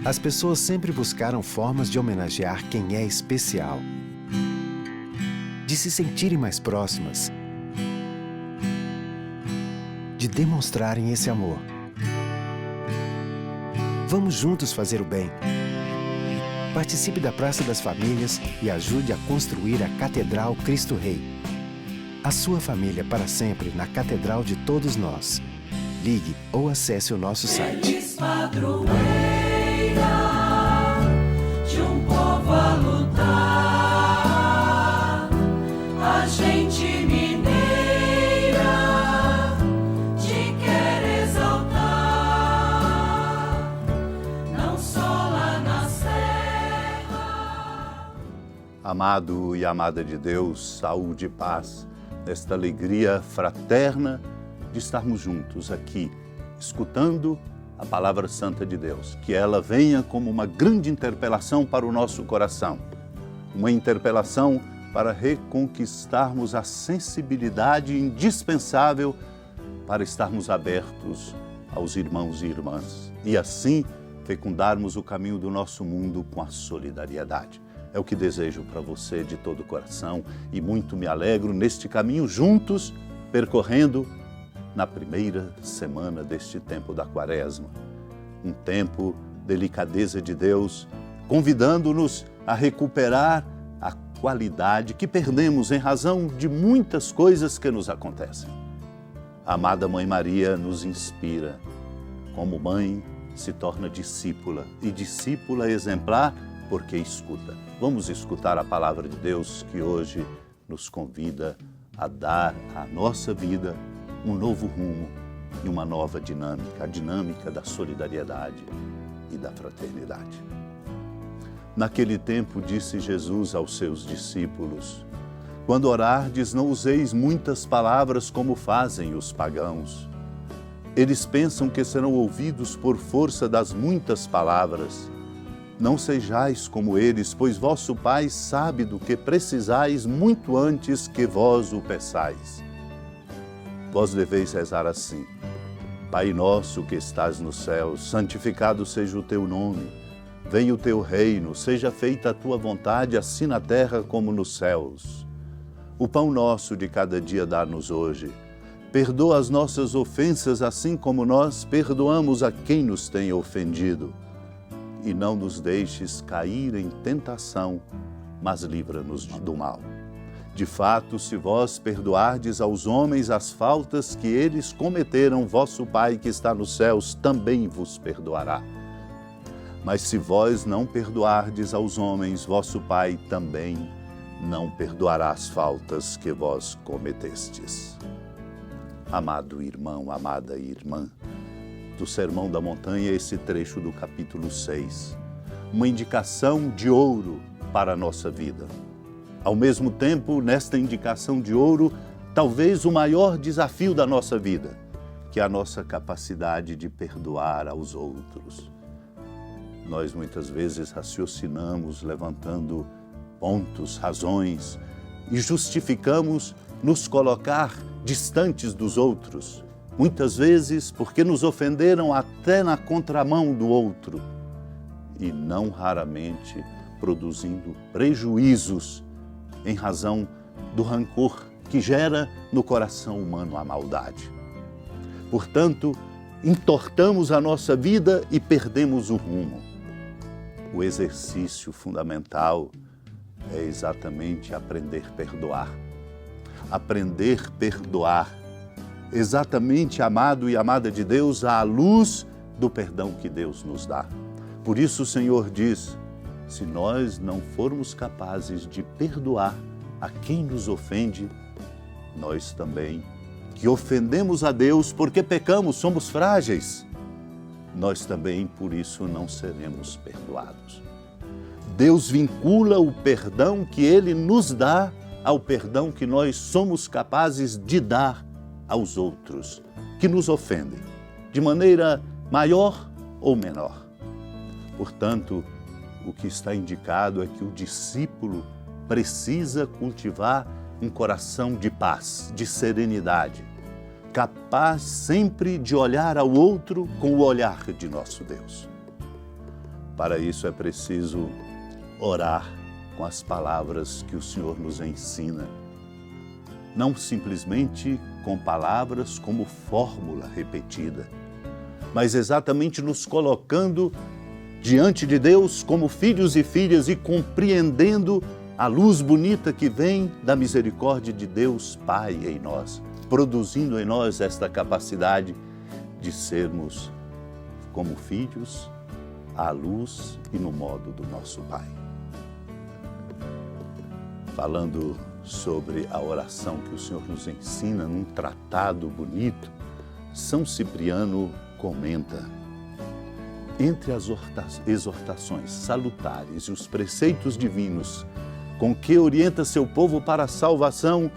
As pessoas sempre buscaram formas de homenagear quem é especial, de se sentirem mais próximas, de demonstrarem esse amor. Vamos juntos fazer o bem. Participe da Praça das Famílias e ajude a construir a Catedral Cristo Rei. A sua família para sempre na Catedral de todos nós. Ligue ou acesse o nosso site. Padroeira de um povo a lutar, a gente mineira te quer exaltar, não só lá na serra. Amado e amada de Deus, saúde e paz, nesta alegria fraterna de estarmos juntos aqui, escutando a Palavra Santa de Deus, que ela venha como uma grande interpelação para o nosso coração, uma interpelação para reconquistarmos a sensibilidade indispensável para estarmos abertos aos irmãos e irmãs e assim fecundarmos o caminho do nosso mundo com a solidariedade. É o que desejo para você de todo o coração e muito me alegro neste caminho juntos, percorrendo na primeira semana deste tempo da Quaresma. Um tempo, delicadeza de Deus, convidando-nos a recuperar a qualidade que perdemos em razão de muitas coisas que nos acontecem. A amada Mãe Maria nos inspira. Como mãe, se torna discípula e discípula exemplar porque escuta. Vamos escutar a palavra de Deus que hoje nos convida a dar à nossa vida um novo rumo e uma nova dinâmica, a dinâmica da solidariedade e da fraternidade. Naquele tempo disse Jesus aos seus discípulos: quando orardes, não useis muitas palavras como fazem os pagãos. Eles pensam que serão ouvidos por força das muitas palavras. Não sejais como eles, pois vosso Pai sabe do que precisais muito antes que vós o peçais. Vós deveis rezar assim: Pai nosso que estás no céu, santificado seja o teu nome. Venha o teu reino, seja feita a tua vontade, assim na terra como nos céus. O pão nosso de cada dia dá-nos hoje. Perdoa as nossas ofensas, assim como nós perdoamos a quem nos tem ofendido. E não nos deixes cair em tentação, mas livra-nos do mal. De fato, se vós perdoardes aos homens as faltas que eles cometeram, vosso Pai que está nos céus também vos perdoará. Mas se vós não perdoardes aos homens, vosso Pai também não perdoará as faltas que vós cometestes. Amado irmão, amada irmã, do Sermão da Montanha, esse trecho do capítulo 6, uma indicação de ouro para a nossa vida. Ao mesmo tempo, nesta indicação de ouro, talvez o maior desafio da nossa vida, que é a nossa capacidade de perdoar aos outros. Nós muitas vezes raciocinamos, levantando pontos, razões, e justificamos nos colocar distantes dos outros, muitas vezes porque nos ofenderam até na contramão do outro, e não raramente produzindo prejuízos em razão do rancor que gera no coração humano a maldade. Portanto, entortamos a nossa vida e perdemos o rumo. O exercício fundamental é exatamente aprender a perdoar. Aprender a perdoar, exatamente, amado e amada de Deus, à luz do perdão que Deus nos dá. Por isso o Senhor diz: se nós não formos capazes de perdoar a quem nos ofende, nós também, que ofendemos a Deus porque pecamos, somos frágeis, nós também, por isso, não seremos perdoados. Deus vincula o perdão que Ele nos dá ao perdão que nós somos capazes de dar aos outros, que nos ofendem, de maneira maior ou menor. Portanto, o que está indicado é que o discípulo precisa cultivar um coração de paz, de serenidade, capaz sempre de olhar ao outro com o olhar de nosso Deus. Para isso é preciso orar com as palavras que o Senhor nos ensina. Não simplesmente com palavras como fórmula repetida, mas exatamente nos colocando diante de Deus como filhos e filhas e compreendendo a luz bonita que vem da misericórdia de Deus Pai em nós, produzindo em nós esta capacidade de sermos como filhos à luz e no modo do nosso Pai. Falando sobre a oração que o Senhor nos ensina num tratado bonito, São Cipriano comenta: entre as exortações salutares e os preceitos divinos com que orienta seu povo para a salvação,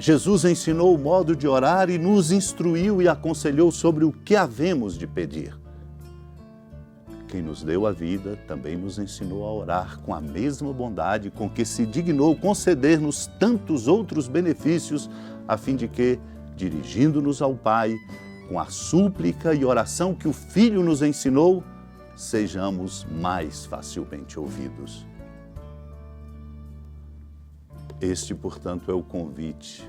Jesus ensinou o modo de orar e nos instruiu e aconselhou sobre o que havemos de pedir. Quem nos deu a vida também nos ensinou a orar com a mesma bondade com que se dignou conceder-nos tantos outros benefícios, a fim de que, dirigindo-nos ao Pai, com a súplica e oração que o Filho nos ensinou, sejamos mais facilmente ouvidos. Este, portanto, é o convite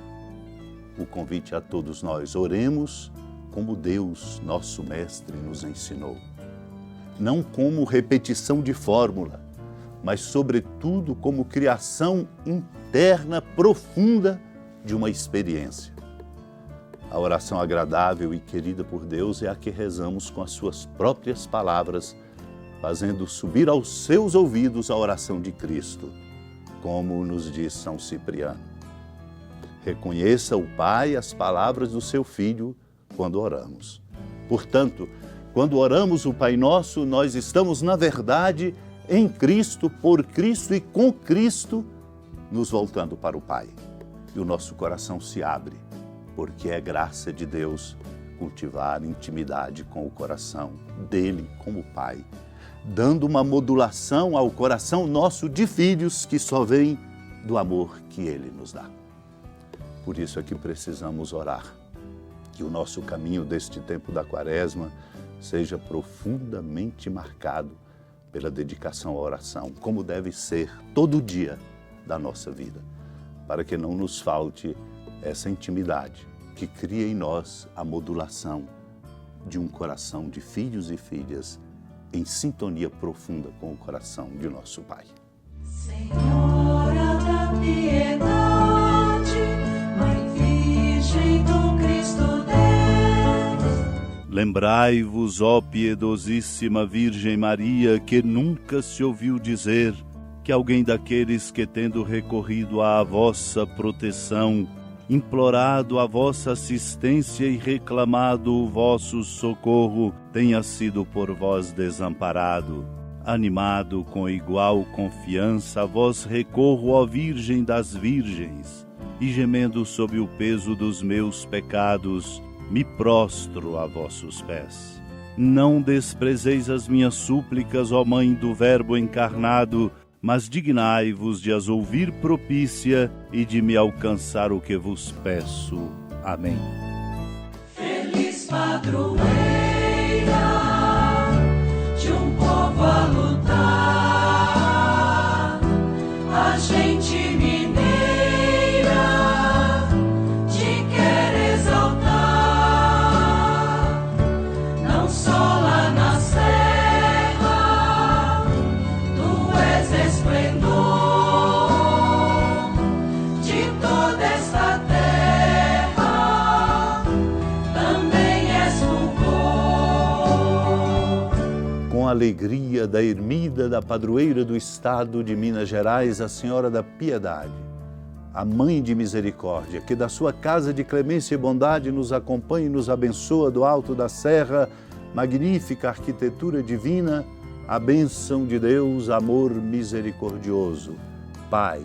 a todos nós. Oremos como Deus, nosso Mestre, nos ensinou. Não como repetição de fórmula, mas, sobretudo, como criação interna profunda de uma experiência. A oração agradável e querida por Deus é a que rezamos com as suas próprias palavras, fazendo subir aos seus ouvidos a oração de Cristo, como nos diz São Cipriano. Reconheça o Pai as palavras do seu Filho quando oramos. Portanto, quando oramos o Pai Nosso, nós estamos, na verdade, em Cristo, por Cristo e com Cristo, nos voltando para o Pai. E o nosso coração se abre, porque é graça de Deus cultivar intimidade com o coração dele como Pai, dando uma modulação ao coração nosso de filhos que só vem do amor que Ele nos dá. Por isso é que precisamos orar, que o nosso caminho deste tempo da Quaresma seja profundamente marcado pela dedicação à oração, como deve ser todo dia da nossa vida, para que não nos falte essa intimidade que cria em nós a modulação de um coração de filhos e filhas em sintonia profunda com o coração de nosso Pai. Senhora da piedade, Mãe Virgem do Cristo Deus. Lembrai-vos, ó piedosíssima Virgem Maria, que nunca se ouviu dizer que alguém daqueles que, tendo recorrido à vossa proteção, implorado a vossa assistência e reclamado o vosso socorro, tenha sido por vós desamparado. Animado com igual confiança, a vós recorro, ó Virgem das Virgens, e gemendo sob o peso dos meus pecados, me prostro a vossos pés. Não desprezeis as minhas súplicas, ó Mãe do Verbo encarnado, mas dignai-vos de as ouvir propícia e de me alcançar o que vos peço. Amém. Feliz padroeira de um povo a lutar, a gente mineira te quer exaltar, não só lá na serra, tu és esplendor de toda esta terra, também és fulgor. Com a alegria da ermida da padroeira do estado de Minas Gerais, a Senhora da Piedade, a Mãe de Misericórdia, que da sua casa de clemência e bondade nos acompanha e nos abençoa do alto da serra, magnífica arquitetura divina, a bênção de Deus, amor misericordioso, Pai,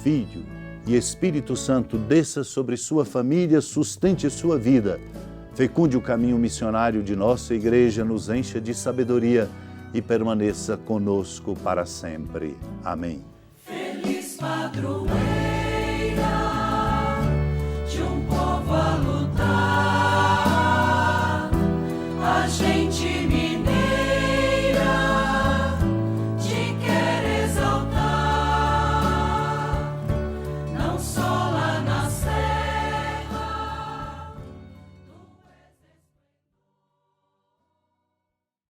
Filho e Espírito Santo, desça sobre sua família, sustente sua vida, fecunde o caminho missionário de nossa igreja, nos encha de sabedoria e permaneça conosco para sempre. Amém. Feliz padroeira de um povo a lutar, a gente